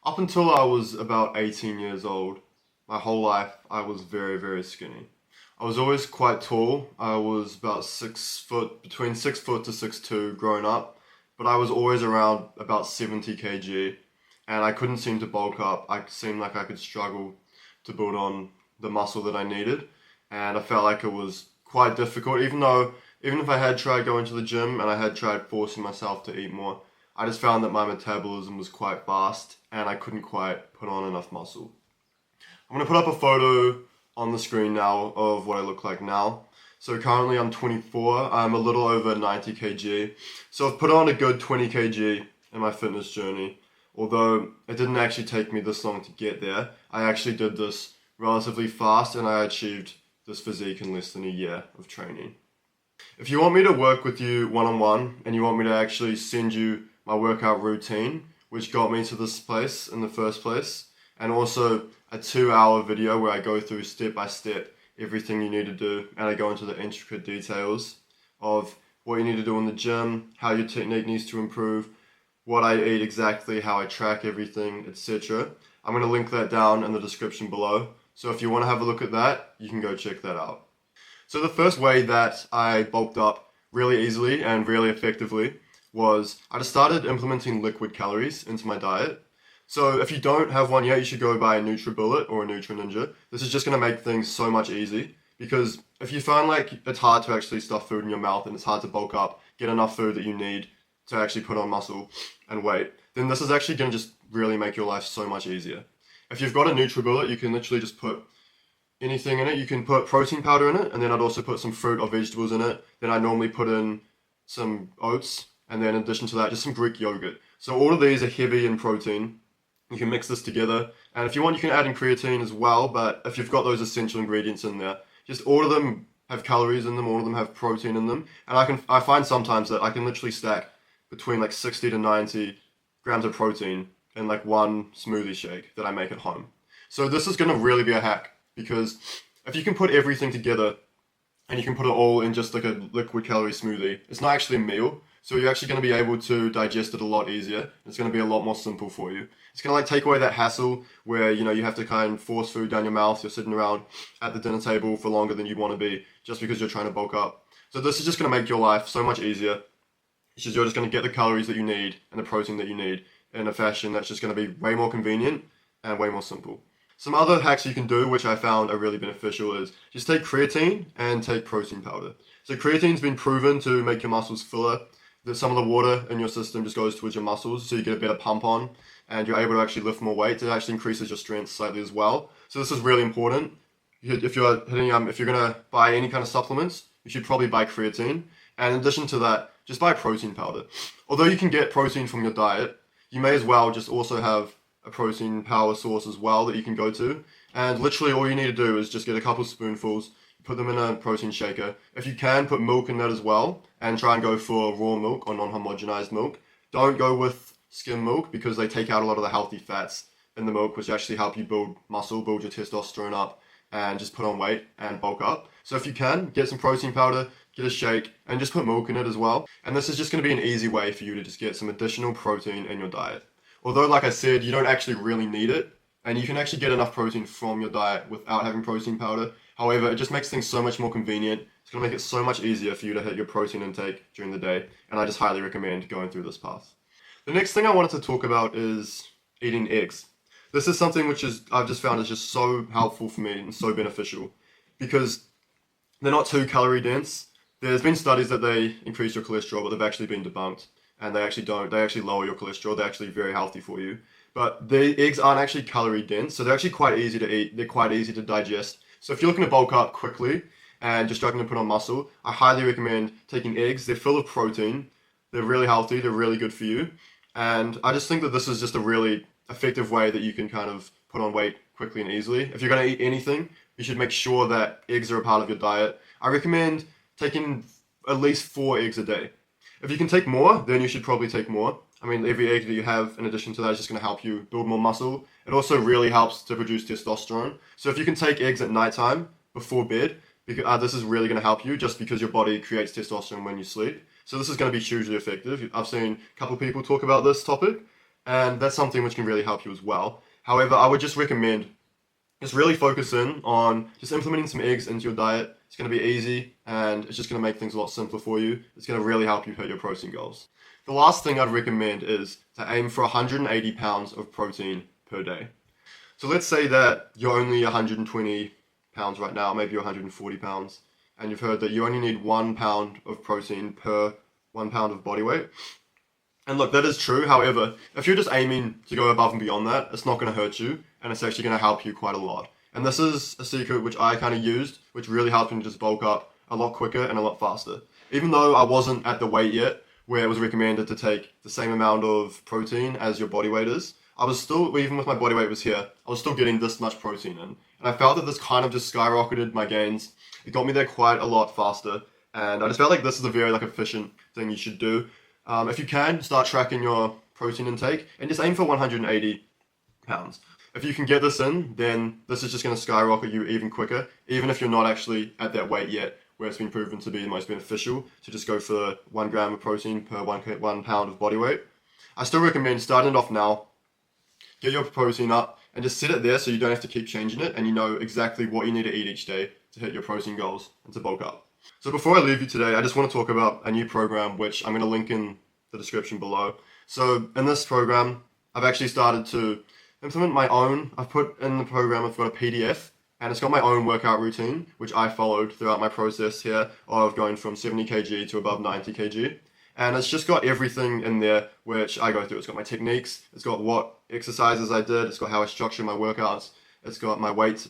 Up until I was about 18 years old, my whole life I was very, very skinny. I was always quite tall. I was about 6 foot, between 6 foot to 6'2" growing up, but I was always around about 70 kg, and I couldn't seem to bulk up. I seemed like I could struggle to build on the muscle that I needed, and I felt like it was quite difficult, even if I had tried going to the gym and I had tried forcing myself to eat more, I just found that my metabolism was quite fast and I couldn't quite put on enough muscle. I'm going to put up a photo on the screen now of what I look like now. So currently I'm 24, I'm a little over 90 kg. So I've put on a good 20 kg in my fitness journey. Although it didn't actually take me this long to get there, I actually did this relatively fast and I achieved this physique in less than a year of training. If you want me to work with you one-on-one and you want me to actually send you my workout routine, which got me to this place in the first place, and also a 2-hour video where I go through step by step everything you need to do and I go into the intricate details of what you need to do in the gym, how your technique needs to improve, what I eat exactly, how I track everything, etc. I'm going to link that down in the description below. So if you want to have a look at that, you can go check that out. So the first way that I bulked up really easily and really effectively was I just started implementing liquid calories into my diet. So if you don't have one yet, you should go buy a NutriBullet or a Ninja. This is just going to make things so much easy because if you find like it's hard to actually stuff food in your mouth and it's hard to bulk up, get enough food that you need to actually put on muscle and weight, then this is actually going to just really make your life so much easier. If you've got a NutriBullet, you can literally just put anything in it. You can put protein powder in it, and then I'd also put some fruit or vegetables in it. Then I normally put in some oats, and then in addition to that, just some Greek yogurt. So all of these are heavy in protein. You can mix this together, and if you want, you can add in creatine as well, but if you've got those essential ingredients in there, just all of them have calories in them, all of them have protein in them, and I find sometimes that I can literally stack between like 60 to 90 grams of protein in like one smoothie shake that I make at home. So this is going to really be a hack, because if you can put everything together and you can put it all in just like a liquid calorie smoothie, it's not actually a meal, so you're actually going to be able to digest it a lot easier. It's going to be a lot more simple for you. It's going to like take away that hassle where you have to kind of force food down your mouth. You're sitting around at the dinner table for longer than you want to be just because you're trying to bulk up. So this is just going to make your life so much easier. It's just you're just going to get the calories that you need and the protein that you need in a fashion that's just going to be way more convenient and way more simple. Some other hacks you can do, which I found are really beneficial, is just take creatine and take protein powder. So creatine's been proven to make your muscles fuller. That some of the water in your system just goes towards your muscles, so you get a better pump on, and you're able to actually lift more weight. It actually increases your strength slightly as well. So this is really important. If you're gonna buy any kind of supplements, you should probably buy creatine. And in addition to that, just buy protein powder. Although you can get protein from your diet, you may as well just also have a protein power source as well that you can go to. And literally all you need to do is just get a couple spoonfuls, put them in a protein shaker. If you can, put milk in that as well, and try and go for raw milk or non-homogenized milk. Don't go with skim milk because they take out a lot of the healthy fats in the milk, which actually help you build muscle, build your testosterone up, and just put on weight and bulk up. So if you can, get some protein powder, get a shake, and just put milk in it as well. And this is just going to be an easy way for you to just get some additional protein in your diet. Although, like I said, you don't actually really need it, and you can actually get enough protein from your diet without having protein powder. However, it just makes things so much more convenient. It's going to make it so much easier for you to hit your protein intake during the day, and I just highly recommend going through this path. The next thing I wanted to talk about is eating eggs. This is something which I've just found is just so helpful for me and so beneficial because they're not too calorie dense. There's been studies that they increase your cholesterol, but they've actually been debunked. And they actually don't. They actually lower your cholesterol. They're actually very healthy for you. But the eggs aren't actually calorie dense, so they're actually quite easy to eat. They're quite easy to digest. So if you're looking to bulk up quickly and just struggling to put on muscle, I highly recommend taking eggs. They're full of protein. They're really healthy. They're really good for you. And I just think that this is just a really effective way that you can kind of put on weight quickly and easily. If you're going to eat anything, you should make sure that eggs are a part of your diet. I recommend taking at least 4 eggs a day. If you can take more, then you should probably take more. I mean, every egg that you have in addition to that is just going to help you build more muscle. It also really helps to produce testosterone. So if you can take eggs at nighttime before bed, because, this is really going to help you just because your body creates testosterone when you sleep. So this is going to be hugely effective. I've seen a couple of people talk about this topic, and that's something which can really help you as well. However, I would just recommend just really focus in on just implementing some eggs into your diet. It's going to be easy and it's just going to make things a lot simpler for you. It's going to really help you hit your protein goals. The last thing I'd recommend is to aim for 180 pounds of protein per day. So let's say that you're only 120 pounds right now, maybe you're 140 pounds, and you've heard that you only need 1 pound of protein per 1 pound of body weight. And look, that is true. However, if you're just aiming to go above and beyond that, it's not going to hurt you, and it's actually going to help you quite a lot. And this is a secret which I kind of used, which really helped me to just bulk up a lot quicker and a lot faster. Even though I wasn't at the weight yet, where it was recommended to take the same amount of protein as your body weight is, I was still, even with my body weight was here, I was still getting this much protein in. And I felt that this kind of just skyrocketed my gains. It got me there quite a lot faster. And I just felt like this is a very efficient thing you should do. If you can, start tracking your protein intake and just aim for 180 pounds. If you can get this in, then this is just going to skyrocket you even quicker, even if you're not actually at that weight yet, where it's been proven to be the most beneficial to just go for 1 gram of protein per 1 pound of body weight. I still recommend starting it off now, get your protein up, and just set it there so you don't have to keep changing it, and you know exactly what you need to eat each day to hit your protein goals and to bulk up. So before I leave you today, I just want to talk about a new program which I'm going to link in the description below. So in this program, I've actually started to implement my own. I've put in the program, I've got a PDF, and it's got my own workout routine, which I followed throughout my process here of going from 70 kg to above 90 kg. And it's just got everything in there which I go through. It's got my techniques, it's got what exercises I did, it's got how I structure my workouts, it's got my wait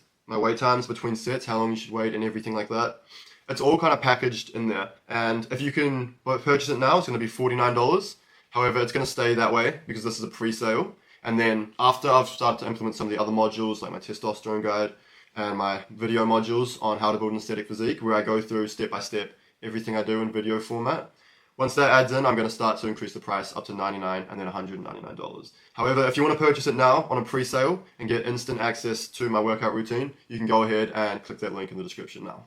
times between sets, how long you should wait, and everything like that. It's all kind of packaged in there. And if you can purchase it now, it's going to be $49. However, it's going to stay that way because this is a pre-sale. And then after I've started to implement some of the other modules, like my testosterone guide and my video modules on how to build an aesthetic physique, where I go through step by step everything I do in video format. Once that adds in, I'm going to start to increase the price up to $99 and then $199. However, if you want to purchase it now on a pre-sale and get instant access to my workout routine, you can go ahead and click that link in the description now.